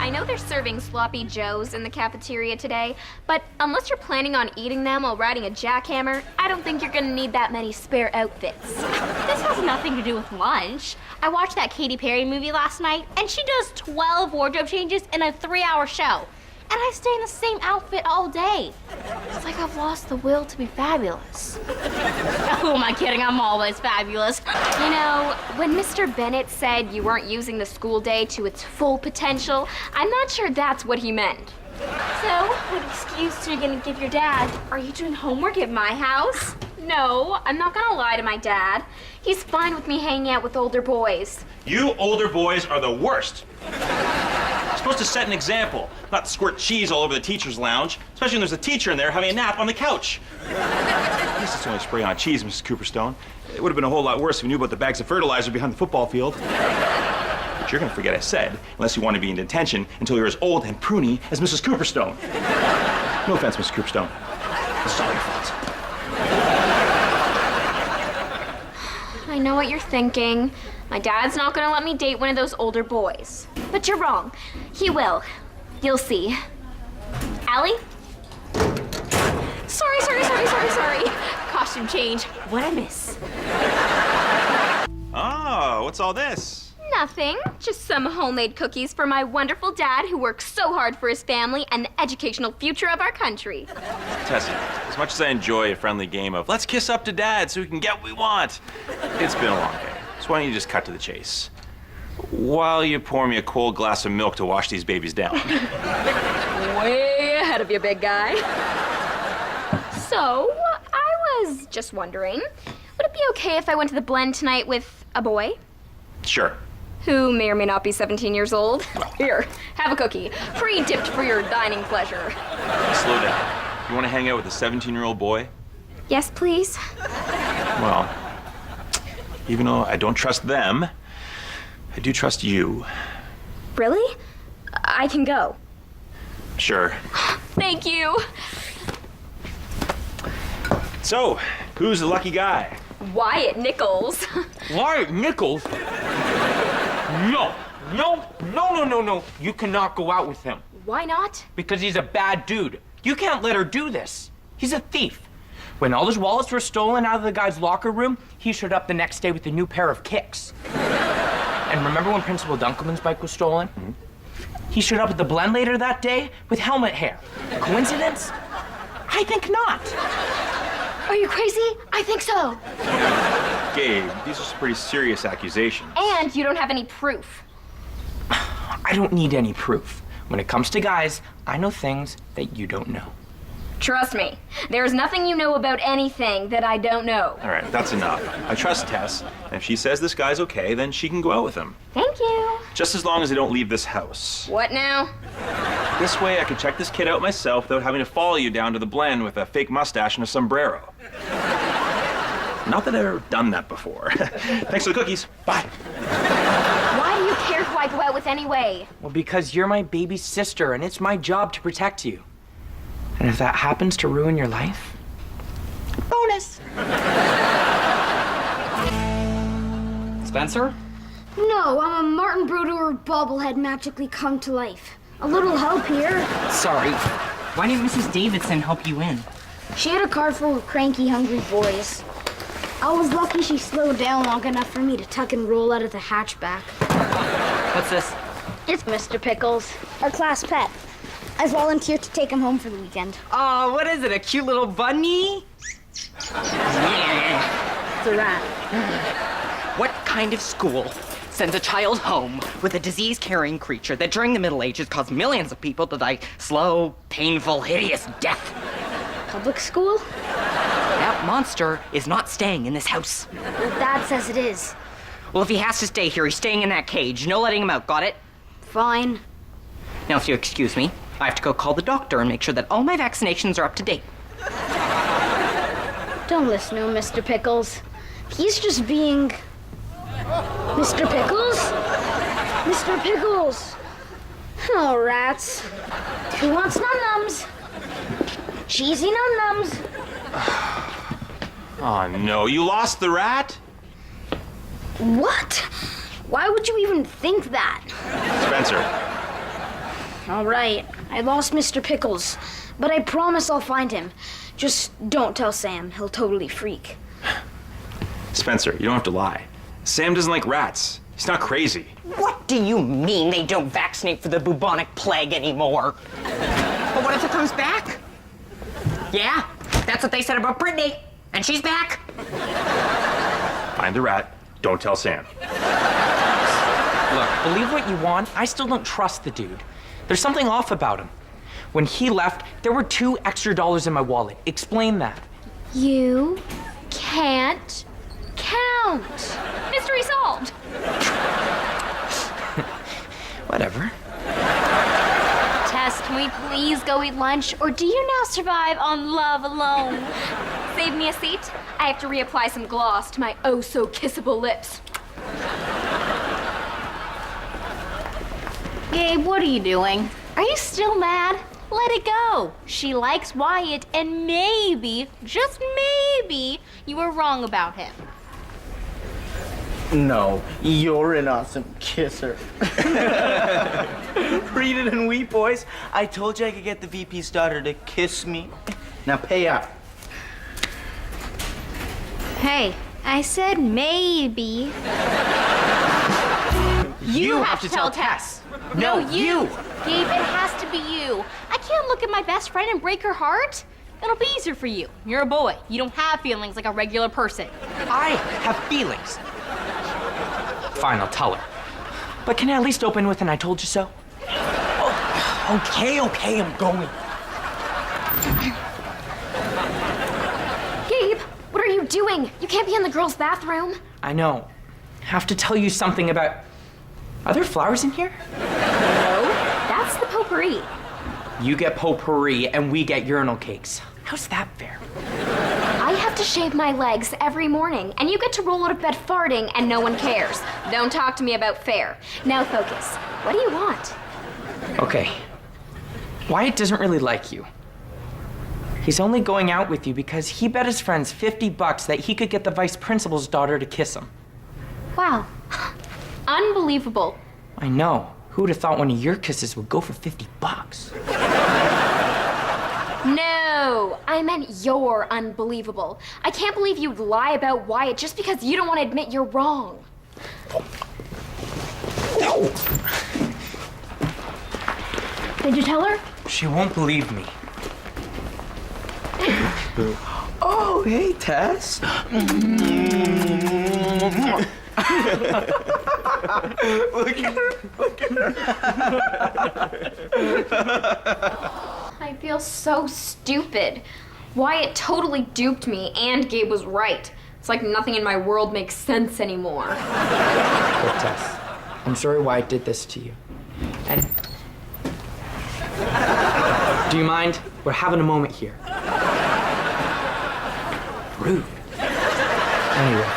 I know they're serving sloppy joes in the cafeteria today, but unless you're planning on eating them while riding a jackhammer, I don't think you're gonna need that many spare outfits. This has nothing to do with lunch. I watched that Katy Perry movie last night, and she does 12 wardrobe changes in a 3-hour show. And I stay in the same outfit all day. It's like I've lost the will to be fabulous. Who am I kidding? I'm always fabulous. You know, when Mr. Bennett said you weren't using the school day to its full potential, I'm not sure that's what he meant. So, what excuse are you gonna give your dad? Are you doing homework at my house? No, I'm not gonna lie to my dad. He's fine with me hanging out with older boys. You older boys are the worst. You're supposed to set an example, not squirt cheese all over the teacher's lounge, especially when there's a teacher in there having a nap on the couch. At least it's only spray on cheese, Mrs. Cooperstone. It would have been a whole lot worse if you knew about the bags of fertilizer behind the football field. But you're gonna forget I said, unless you want to be in detention until you're as old and pruny as Mrs. Cooperstone. No offense, Mrs. Cooperstone. This is all your fault. I know what you're thinking. My dad's not gonna let me date one of those older boys. But you're wrong. He will. You'll see. Allie? Sorry. Costume change. What'd I miss? Oh, what's all this? Nothing. Just some homemade cookies for my wonderful dad who works so hard for his family and the educational future of our country. Tessie, as much as I enjoy a friendly game of let's kiss up to dad so we can get what we want, it's been a long day. So why don't you just cut to the chase? While you pour me a cold glass of milk to wash these babies down. Way ahead of you, big guy. So, I was just wondering, would it be okay if I went to the blend tonight with a boy? Sure. Who may or may not be 17 years old? Here, have a cookie. Pre-dipped for your dining pleasure. Slow down. You want to hang out with a 17-year-old boy? Yes, please. Well, even though I don't trust them, I do trust you. Really? I can go. Sure. Thank you. So, who's the lucky guy? Wyatt Nichols. Wyatt Nichols? No. You cannot go out with him. Why not? Because he's a bad dude. You can't let her do this. He's a thief. When all his wallets were stolen out of the guy's locker room, he showed up the next day with a new pair of kicks. And remember when Principal Dunkelman's bike was stolen? Mm-hmm. He showed up at the blend later that day with helmet hair. Coincidence? I think not. Are you crazy? I think so. Gabe, these are some pretty serious accusations. And you don't have any proof. I don't need any proof. When it comes to guys, I know things that you don't know. Trust me, there's nothing you know about anything that I don't know. All right, that's enough. I trust Tess, and if she says this guy's okay, then she can go out with him. Thank you. Just as long as they don't leave this house. What now? This way I can check this kid out myself without having to follow you down to the blend with a fake mustache and a sombrero. Not that I've ever done that before. Thanks for the cookies. Bye. Why do you care who I go out with anyway? Well, because you're my baby sister, and it's my job to protect you. And if that happens to ruin your life, bonus. Spencer? No, I'm a Martin Brodeur bobblehead magically come to life. A little help here. Sorry. Why didn't Mrs. Davidson help you in? She had a car full of cranky, hungry boys. I was lucky she slowed down long enough for me to tuck and roll out of the hatchback. What's this? It's Mr. Pickles, our class pet. I volunteered to take him home for the weekend. Oh, what is it, a cute little bunny? It's a rat. What kind of school sends a child home with a disease-carrying creature that during the Middle Ages caused millions of people to die slow, painful, hideous death? Public school? That monster is not staying in this house. Well, Dad says it is. Well, if he has to stay here, he's staying in that cage. No letting him out, got it? Fine. Now, if you excuse me, I have to go call the doctor and make sure that all my vaccinations are up to date. Don't listen to him, Mr. Pickles. He's just being... Mr. Pickles? Mr. Pickles! Oh, rats. Who wants num-nums? Cheesy num-nums. Oh no, you lost the rat? What? Why would you even think that? Spencer, All right, I lost Mr. Pickles, but I promise I'll find him. Just don't tell Sam. He'll totally freak. Spencer, you don't have to lie. Sam doesn't like rats. He's not crazy. What do you mean they don't vaccinate for the bubonic plague anymore? But what if it comes back? Yeah, that's what they said about Brittany, and she's back. Find the rat. Don't tell Sam. Look, believe what you want, I still don't trust the dude. There's something off about him. When he left, there were $2 extra in my wallet. Explain that. You can't count. Mystery solved. Whatever. Tess, can we please go eat lunch? Or do you now survive on love alone? Save me a seat. I have to reapply some gloss to my oh-so-kissable lips. Gabe, what are you doing? Are you still mad? Let it go. She likes Wyatt, and maybe, just maybe, you were wrong about him. No, you're an awesome kisser. Read it and weep, boys. I told you I could get the VP's daughter to kiss me. Now pay up. Hey, I said maybe. You have to tell Tess. No, you. Gabe, it has to be you. I can't look at my best friend and break her heart. It'll be easier for you. You're a boy. You don't have feelings like a regular person. I have feelings. Fine, I'll tell her. But can I at least open with an I told you so? Oh, okay, I'm going. Gabe, what are you doing? You can't be in the girls' bathroom. I know. Have to tell you something about... Are there flowers in here? No, that's the potpourri. You get potpourri and we get urinal cakes. How's that fair? I have to shave my legs every morning, and you get to roll out of bed farting, and no one cares. Don't talk to me about fair. Now focus. What do you want? Okay. Wyatt doesn't really like you. He's only going out with you because he bet his friends $50 that he could get the vice principal's daughter to kiss him. Wow. Unbelievable. I know. Who would have thought one of your kisses would go for $50? No, I meant you're unbelievable. I can't believe you'd lie about Wyatt just because you don't want to admit you're wrong. Did you tell her? She won't believe me. Oh, hey, Tess. Look at her. I feel so stupid. Wyatt totally duped me, and Gabe was right. It's like nothing in my world makes sense anymore. Look, Tess, I'm sorry Wyatt did this to you. And... Do you mind? We're having a moment here. Rude. Anyway,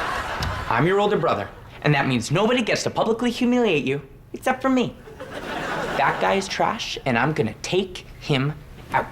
I'm your older brother, and that means nobody gets to publicly humiliate you, except for me. That guy is trash, and I'm gonna take him out.